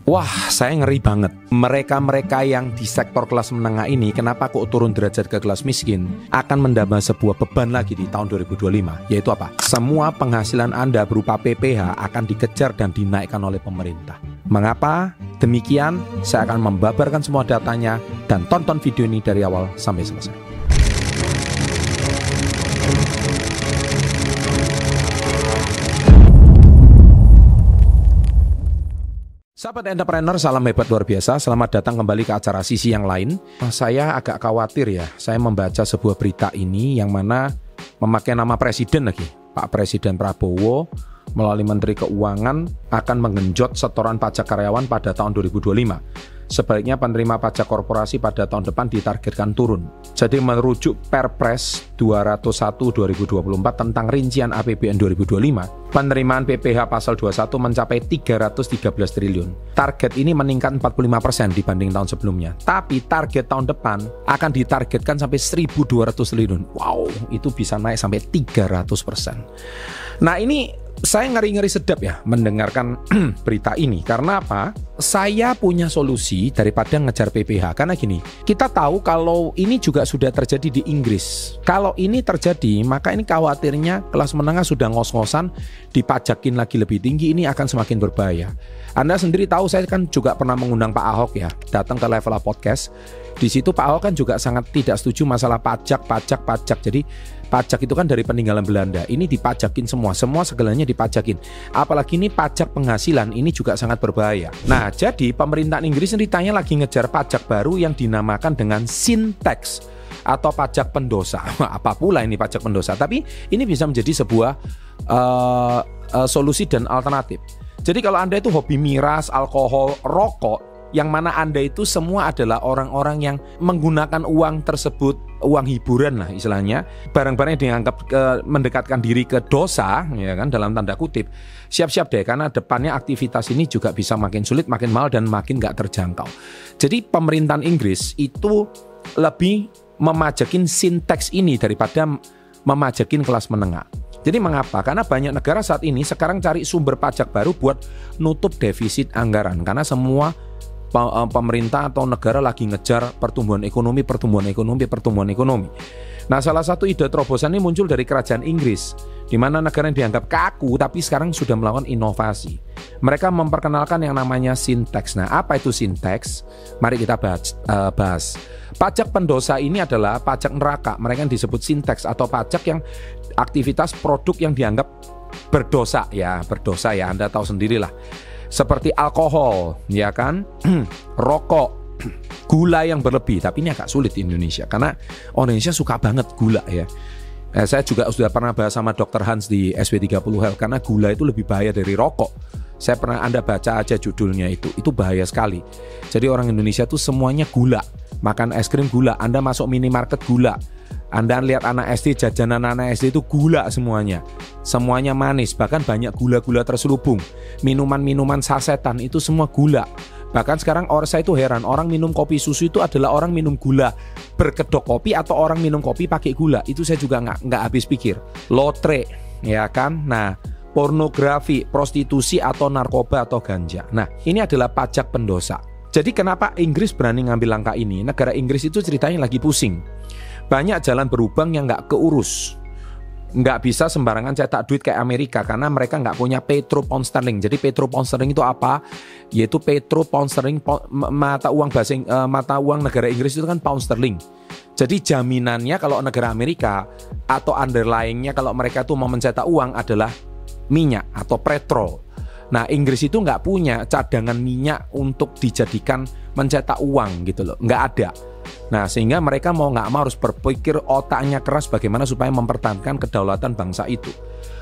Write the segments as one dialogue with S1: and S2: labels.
S1: Wah, saya ngeri banget. Mereka-mereka yang di sektor kelas menengah ini, kenapa kok turun derajat ke kelas miskin, akan menambah sebuah beban lagi di tahun 2025. Yaitu apa? Semua penghasilan Anda berupa PPh akan dikejar dan dinaikkan oleh pemerintah. Mengapa? Demikian, saya akan membabarkan semua datanya dan tonton video ini dari awal sampai selesai. Sahabat entrepreneur, salam hebat luar biasa. Selamat datang kembali ke acara sisi yang lain. Saya agak khawatir ya, saya membaca sebuah berita ini yang mana memakai nama presiden lagi. Pak Presiden Prabowo melalui Menteri Keuangan akan menggenjot setoran pajak karyawan pada tahun 2025. Sebaliknya penerima pajak korporasi pada tahun depan ditargetkan turun. Jadi merujuk Perpres 201/2024 tentang rincian APBN 2025, penerimaan PPh pasal 21 mencapai 313 triliun. Target ini meningkat 45% dibanding tahun sebelumnya. Tapi target tahun depan akan ditargetkan sampai 1.200 triliun. Wow, itu bisa naik sampai 300%. Nah, ini saya ngeri-ngeri sedap ya mendengarkan berita ini. Karena apa? Saya punya solusi daripada ngejar PPh. Karena gini, kita tahu kalau ini juga sudah terjadi di Inggris. Kalau ini terjadi, maka ini khawatirnya kelas menengah sudah ngos-ngosan, dipajakin lagi lebih tinggi, ini akan semakin berbahaya. Anda sendiri tahu, saya kan juga pernah mengundang Pak Ahok ya, datang ke Level Up Podcast. Di situ Pak Ahok kan juga sangat tidak setuju masalah pajak. Jadi pajak itu kan dari peninggalan Belanda. Ini dipajakin semua segalanya dipajakin. Apalagi ini pajak penghasilan, ini juga sangat berbahaya. Nah, jadi pemerintahan Inggris ceritanya lagi ngejar pajak baru yang dinamakan dengan sin tax atau pajak pendosa. Apa pula ini pajak pendosa? Tapi ini bisa menjadi sebuah solusi dan alternatif. Jadi kalau Anda itu hobi miras, alkohol, rokok, yang mana Anda itu semua adalah orang-orang yang menggunakan uang tersebut, uang hiburan lah istilahnya, barang-barang yang dianggap mendekatkan diri ke dosa, ya kan, dalam tanda kutip. Siap-siap deh, karena depannya aktivitas ini juga bisa makin sulit, makin mahal, dan makin gak terjangkau. Jadi pemerintahan Inggris itu lebih memajakin sin tax ini daripada memajakin kelas menengah. Jadi mengapa? Karena banyak negara saat ini sekarang cari sumber pajak baru buat nutup defisit anggaran. Karena semua pemerintah atau negara lagi ngejar pertumbuhan ekonomi. Nah, salah satu ide terobosan ini muncul dari kerajaan Inggris, di mana negara yang dianggap kaku tapi sekarang sudah melakukan inovasi. Mereka memperkenalkan yang namanya sin tax. Nah, apa itu sin tax? Mari kita bahas. Pajak pendosa ini adalah pajak neraka. Mereka yang disebut sin tax atau pajak yang aktivitas produk yang dianggap berdosa ya, Anda tahu sendirilah. Seperti alkohol, ya kan, rokok, gula yang berlebih. Tapi ini agak sulit di Indonesia karena Indonesia suka banget gula ya. Saya juga sudah pernah bahas sama Dr. Hans di SW30 Health karena gula itu lebih bahaya dari rokok. Saya pernah, Anda baca aja judulnya itu bahaya sekali. Jadi orang Indonesia tuh semuanya gula, makan es krim gula, Anda masuk minimarket gula. Anda lihat anak SD, jajanan anak SD itu gula semuanya manis, bahkan banyak gula-gula terselubung. Minuman-minuman sasetan itu semua gula. Bahkan sekarang saya itu heran, orang minum kopi susu itu adalah orang minum gula berkedok kopi atau orang minum kopi pakai gula. Itu saya juga nggak habis pikir. Lotre, ya kan? Nah, pornografi, prostitusi atau narkoba atau ganja. Nah, ini adalah pajak pendosa. Jadi kenapa Inggris berani ngambil langkah ini? Negara Inggris itu ceritanya lagi pusing. Banyak jalan berlubang yang nggak keurus. Nggak bisa sembarangan cetak duit kayak Amerika karena mereka nggak punya petro pound sterling. Jadi petro pound sterling itu apa? Yaitu petro pound sterling, mata uang negara Inggris itu kan pound sterling. Jadi jaminannya kalau negara Amerika atau underlyingnya kalau mereka tuh mau mencetak uang adalah minyak atau petrol. Nah, Inggris itu nggak punya cadangan minyak untuk dijadikan mencetak uang gitu loh, nggak ada. Nah, sehingga mereka mau nggak mau harus berpikir otaknya keras bagaimana supaya mempertahankan kedaulatan bangsa itu.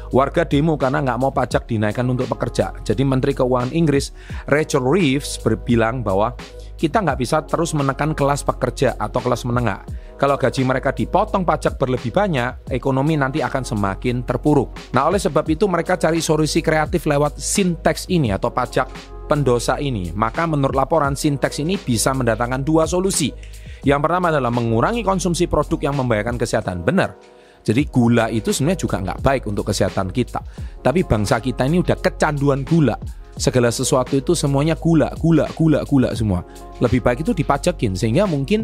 S1: Warga demo karena nggak mau pajak dinaikkan untuk pekerja. Jadi Menteri Keuangan Inggris Rachel Reeves berbilang bahwa kita nggak bisa terus menekan kelas pekerja atau kelas menengah. Kalau gaji mereka dipotong pajak berlebih banyak, ekonomi nanti akan semakin terpuruk. Nah, oleh sebab itu mereka cari solusi kreatif lewat sin tax ini atau pajak pendosa ini. Maka menurut laporan, sin tax ini bisa mendatangkan dua solusi. Yang pertama adalah mengurangi konsumsi produk yang membahayakan kesehatan. Benar. Jadi gula itu sebenarnya juga nggak baik untuk kesehatan kita. Tapi bangsa kita ini udah kecanduan gula. segala sesuatu itu semuanya gula semua. Lebih baik itu dipajakin sehingga mungkin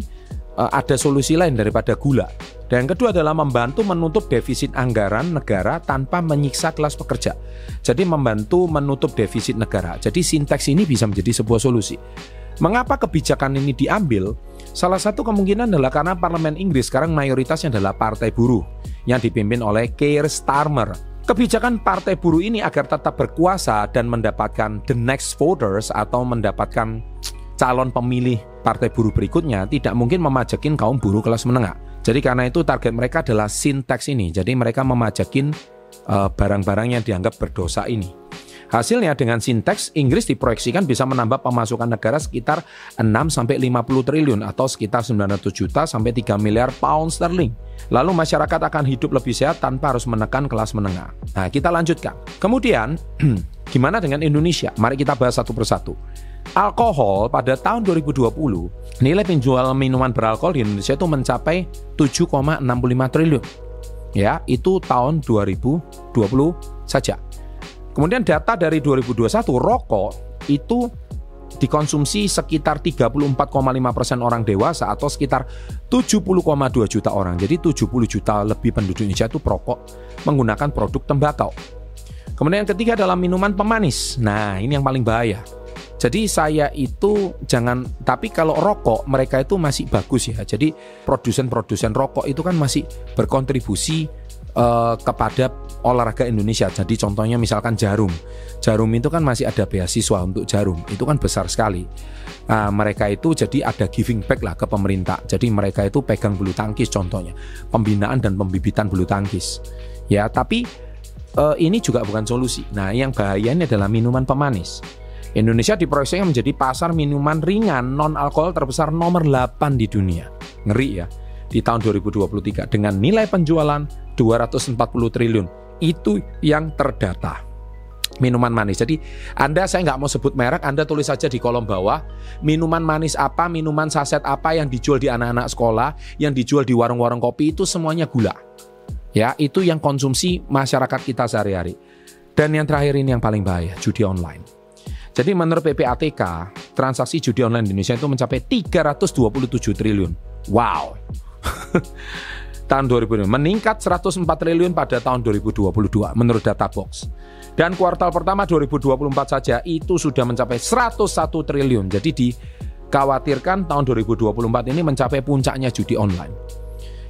S1: ada solusi lain daripada gula. Dan yang kedua adalah membantu menutup defisit anggaran negara tanpa menyiksa kelas pekerja. Jadi membantu menutup defisit negara. Jadi Sintex ini bisa menjadi sebuah solusi. Mengapa kebijakan ini diambil? Salah satu kemungkinan adalah karena parlemen Inggris sekarang mayoritasnya adalah partai buruh yang dipimpin oleh Keir Starmer. Kebijakan partai buruh ini agar tetap berkuasa dan mendapatkan the next voters atau mendapatkan calon pemilih partai buruh berikutnya tidak mungkin memajakin kaum buruh kelas menengah. Jadi karena itu target mereka adalah Sintex ini. Jadi mereka memajakin barang-barang yang dianggap berdosa ini. Hasilnya dengan Sintex, Inggris diproyeksikan bisa menambah pemasukan negara sekitar 6-50 triliun atau sekitar 900 juta sampai 3 miliar pound sterling. Lalu masyarakat akan hidup lebih sehat tanpa harus menekan kelas menengah. Nah, kita lanjutkan. Kemudian, gimana dengan Indonesia? Mari kita bahas satu persatu. Alkohol pada tahun 2020, nilai penjual minuman beralkohol di Indonesia itu mencapai 7,65 triliun. Ya, itu tahun 2020 saja. Kemudian data dari 2021, rokok itu dikonsumsi sekitar 34,5% orang dewasa atau sekitar 70,2 juta orang. Jadi 70 juta lebih penduduk Indonesia itu perokok menggunakan produk tembakau. Kemudian yang ketiga adalah minuman pemanis. Nah, ini yang paling bahaya. Jadi saya itu tapi kalau rokok mereka itu masih bagus ya. Jadi produsen-produsen rokok itu kan masih berkontribusi kepada olahraga Indonesia. Jadi contohnya misalkan Jarum itu kan masih ada beasiswa untuk Jarum, itu kan besar sekali. Mereka itu jadi ada giving back lah ke pemerintah. Jadi mereka itu pegang bulu tangkis contohnya, pembinaan dan pembibitan bulu tangkis. Ya, tapi ini juga bukan solusi. Nah, yang bahayanya adalah minuman pemanis. Indonesia diproyeksikan menjadi pasar minuman ringan non-alkohol terbesar nomor 8 di dunia. Ngeri ya. Di tahun 2023 dengan nilai penjualan 240 triliun. Itu yang terdata. Minuman manis. Jadi saya nggak mau sebut merek, Anda tulis saja di kolom bawah. Minuman manis apa, minuman saset apa yang dijual di anak-anak sekolah, yang dijual di warung-warung kopi itu semuanya gula. Ya, itu yang konsumsi masyarakat kita sehari-hari. Dan yang terakhir ini yang paling bahaya, judi online. Jadi menurut PPATK, transaksi judi online di Indonesia itu mencapai 327 triliun. Wow. Tahun 2020 meningkat 104 triliun pada tahun 2022 menurut data Box. Dan kuartal pertama 2024 saja itu sudah mencapai 101 triliun. Jadi dikhawatirkan tahun 2024 ini mencapai puncaknya judi online.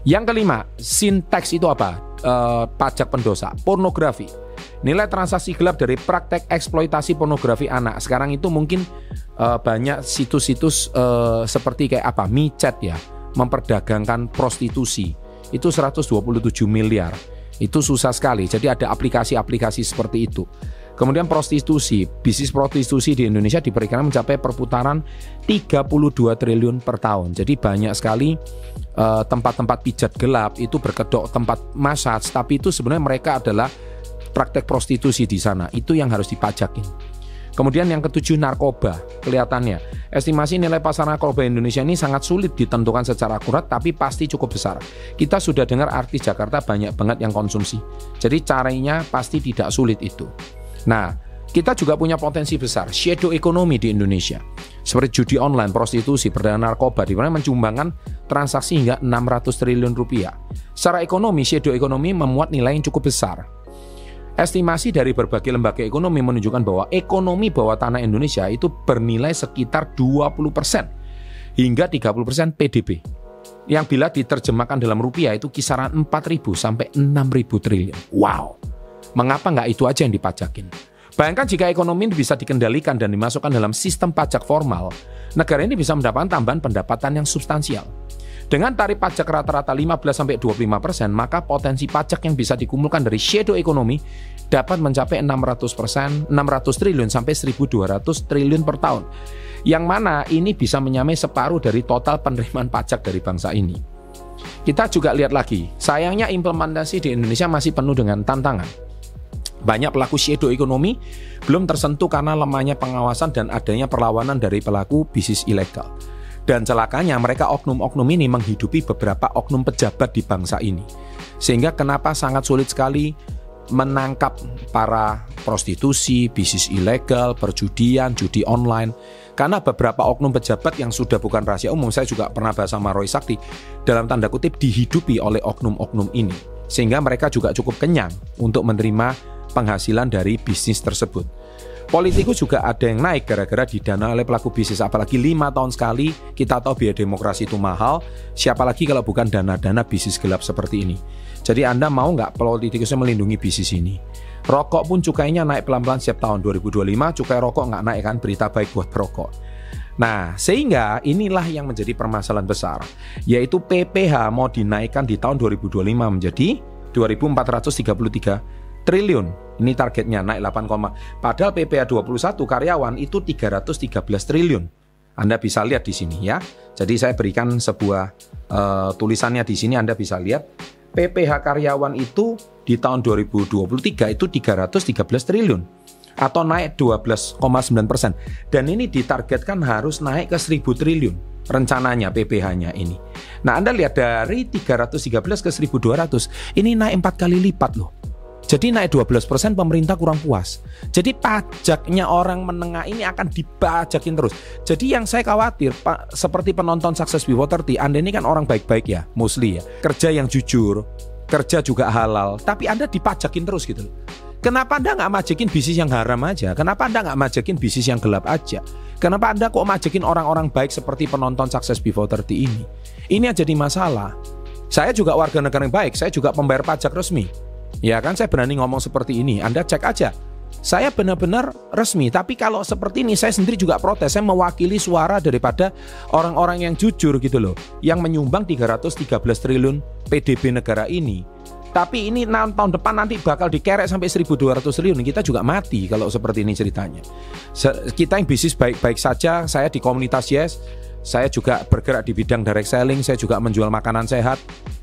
S1: Yang kelima, Sintex itu apa? Pajak pendosa, pornografi. Nilai transaksi gelap dari praktek eksploitasi pornografi anak. Sekarang itu mungkin banyak situs-situs seperti kayak apa? Micet ya, memperdagangkan prostitusi. Itu 127 miliar. Itu susah sekali. Jadi ada aplikasi-aplikasi seperti itu. Kemudian prostitusi, bisnis prostitusi di Indonesia diperkirakan mencapai perputaran 32 triliun per tahun. Jadi banyak sekali tempat-tempat pijat gelap itu berkedok tempat massage, tapi itu sebenarnya mereka adalah praktek prostitusi di sana. Itu yang harus dipajakin. Kemudian yang ketujuh, narkoba. Kelihatannya estimasi nilai pasar narkoba Indonesia ini sangat sulit ditentukan secara akurat, tapi pasti cukup besar. Kita sudah dengar artis Jakarta banyak banget yang konsumsi. Jadi caranya pasti tidak sulit itu. Nah, kita juga punya potensi besar shadow economy di Indonesia. Seperti judi online, prostitusi, perdagangan narkoba, di mana menyumbangkan transaksi hingga 600 triliun rupiah. Secara ekonomi, shadow economy memuat nilai yang cukup besar. Estimasi dari berbagai lembaga ekonomi menunjukkan bahwa ekonomi bawah tanah Indonesia itu bernilai sekitar 20% hingga 30% PDB. Yang bila diterjemahkan dalam rupiah itu kisaran 4.000 sampai 6.000 triliun. Wow. Mengapa nggak itu aja yang dipajakin? Bayangkan jika ekonomi ini bisa dikendalikan dan dimasukkan dalam sistem pajak formal, negara ini bisa mendapatkan tambahan pendapatan yang substansial. Dengan tarif pajak rata-rata 15-25%, maka potensi pajak yang bisa dikumpulkan dari shadow ekonomi dapat mencapai 600 triliun sampai 1.200 triliun per tahun. Yang mana ini bisa menyamai separuh dari total penerimaan pajak dari bangsa ini. Kita juga lihat lagi, sayangnya implementasi di Indonesia masih penuh dengan tantangan. Banyak pelaku shadow ekonomi belum tersentuh karena lemahnya pengawasan dan adanya perlawanan dari pelaku bisnis ilegal. Dan celakanya mereka oknum-oknum ini menghidupi beberapa oknum pejabat di bangsa ini. Sehingga kenapa sangat sulit sekali menangkap para prostitusi, bisnis ilegal, perjudian, judi online. Karena beberapa oknum pejabat yang sudah bukan rahasia umum, saya juga pernah bahas sama Roy Sakti, dalam tanda kutip dihidupi oleh oknum-oknum ini. Sehingga mereka juga cukup kenyang untuk menerima penghasilan dari bisnis tersebut. Politikus juga ada yang naik gara-gara didana oleh pelaku bisnis. Apalagi 5 tahun sekali, kita tahu biaya demokrasi itu mahal. Siapa lagi kalau bukan dana-dana bisnis gelap seperti ini. Jadi Anda mau nggak politikusnya melindungi bisnis ini? Rokok pun cukainya naik pelan-pelan setiap tahun. 2025 cukai rokok nggak naik kan, berita baik buat perokok. Nah, sehingga inilah yang menjadi permasalahan besar, yaitu PPh mau dinaikkan di tahun 2025 menjadi 2.433 triliun. Ini targetnya naik 8, padahal PPh 21 karyawan itu 313 triliun. Anda bisa lihat di sini ya. Jadi saya berikan sebuah tulisannya di sini, Anda bisa lihat. PPh karyawan itu di tahun 2023 itu 313 triliun atau naik 12,9%. Dan ini ditargetkan harus naik ke 1.000 triliun rencananya PPh-nya ini. Nah, Anda lihat dari 313 ke 1.200, ini naik 4 kali lipat loh. Jadi naik 12%, pemerintah kurang puas. Jadi pajaknya orang menengah ini akan dipajakin terus. Jadi yang saya khawatir, Pak, seperti penonton Success Before 30, Anda ini kan orang baik-baik ya, mostly ya. Kerja yang jujur, kerja juga halal, tapi Anda dipajakin terus gitu loh. Kenapa Anda nggak majekin bisnis yang haram aja? Kenapa Anda nggak majekin bisnis yang gelap aja? Kenapa Anda kok majekin orang-orang baik seperti penonton Success Before 30 ini? Ini yang jadi masalah. Saya juga warga negara yang baik, saya juga pembayar pajak resmi. Ya kan, saya berani ngomong seperti ini. Anda cek aja. Saya benar-benar resmi. Tapi kalau seperti ini, saya sendiri juga protes. Saya mewakili suara daripada orang-orang yang jujur gitu loh, yang menyumbang 313 triliun PDB negara ini. Tapi ini tahun depan nanti bakal dikerek sampai 1.200 triliun. Kita juga mati kalau seperti ini ceritanya. Kita yang bisnis baik-baik saja. Saya di komunitas Yes, saya juga bergerak di bidang direct selling. Saya juga menjual makanan sehat.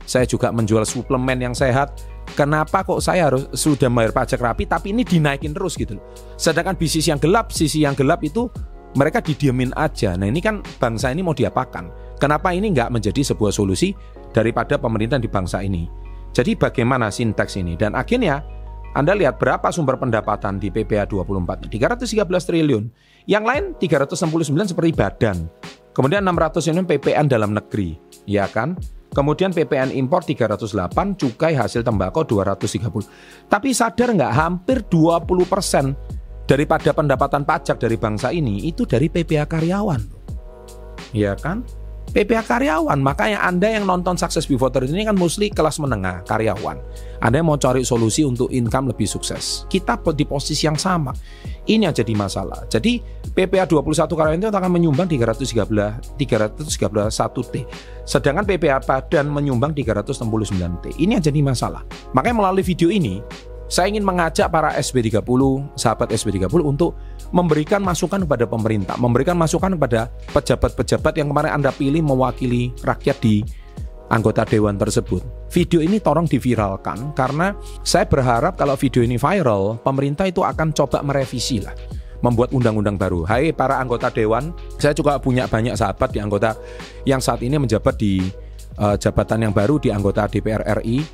S1: Saya juga menjual suplemen yang sehat. Kenapa kok saya harus sudah bayar pajak rapi tapi ini dinaikin terus gitu loh. Sedangkan bisnis yang gelap, sisi yang gelap itu mereka didiemin aja. Nah, ini kan bangsa ini mau diapakan? Kenapa ini nggak menjadi sebuah solusi daripada pemerintah di bangsa ini? Jadi bagaimana sinteks ini? Dan akhirnya Anda lihat berapa sumber pendapatan di PPh 24, 313 triliun. Yang lain 369 seperti badan. Kemudian 600 ini PPN dalam negeri, ya kan? Kemudian PPN impor 308, cukai hasil tembakau 230. Tapi sadar nggak, hampir 20% daripada pendapatan pajak dari bangsa ini itu dari PPh karyawan. Ya kan? PPh karyawan. Makanya Anda yang nonton Success Before 30 ini kan mostly kelas menengah, karyawan. Anda mau cari solusi untuk income lebih sukses. Kita di posisi yang sama. Ini yang jadi masalah. Jadi PPh 21 karyawan itu akan menyumbang 331T. Sedangkan PPh badan menyumbang 369T. Ini yang jadi masalah. Makanya melalui video ini saya ingin mengajak para SB30, sahabat SB30 untuk memberikan masukan kepada pemerintah, memberikan masukan kepada pejabat-pejabat yang kemarin Anda pilih mewakili rakyat di anggota dewan tersebut. Video ini tolong diviralkan karena saya berharap kalau video ini viral, pemerintah itu akan coba merevisi lah, membuat undang-undang baru. Hai para anggota dewan, saya juga punya banyak sahabat di anggota yang saat ini menjabat di jabatan yang baru di anggota DPR RI.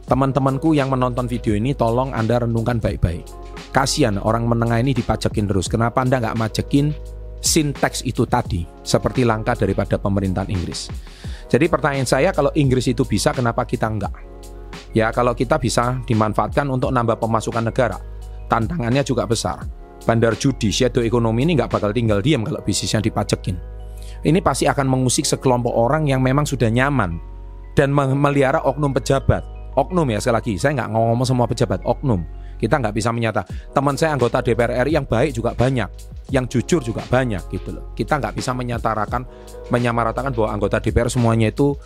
S1: Teman-temanku yang menonton video ini, tolong Anda renungkan baik-baik. Kasihan orang menengah ini dipajakin terus. Kenapa Anda nggak majekin sinteks itu tadi, seperti langkah daripada pemerintahan Inggris? Jadi pertanyaan saya, kalau Inggris itu bisa, kenapa kita enggak? Ya, kalau kita bisa dimanfaatkan untuk nambah pemasukan negara, tantangannya juga besar. Bandar judi, shadow ekonomi ini nggak bakal tinggal diam kalau bisnisnya dipajekin. Ini pasti akan mengusik sekelompok orang yang memang sudah nyaman dan melihara oknum pejabat. Oknum ya, sekali lagi, saya nggak ngomong semua pejabat, oknum. Kita nggak bisa menyata. Teman saya anggota DPR RI yang baik juga banyak, yang jujur juga banyak gitu loh. Kita nggak bisa menyamaratakan bahwa anggota DPR semuanya itu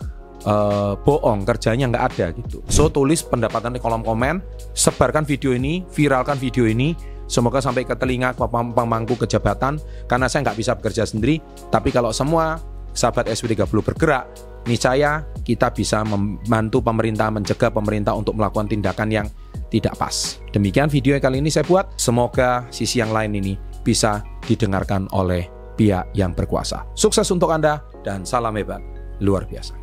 S1: bohong, kerjanya nggak ada gitu. So, tulis pendapatan di kolom komen, sebarkan video ini, viralkan video ini. Semoga sampai ke telinga pemangku kejabatan, karena saya nggak bisa bekerja sendiri. Tapi kalau semua sahabat SB30 bergerak, niscaya kita bisa membantu pemerintah, mencegah pemerintah untuk melakukan tindakan yang tidak pas. Demikian video kali ini saya buat. Semoga sisi yang lain ini bisa didengarkan oleh pihak yang berkuasa. Sukses untuk Anda dan salam hebat luar biasa.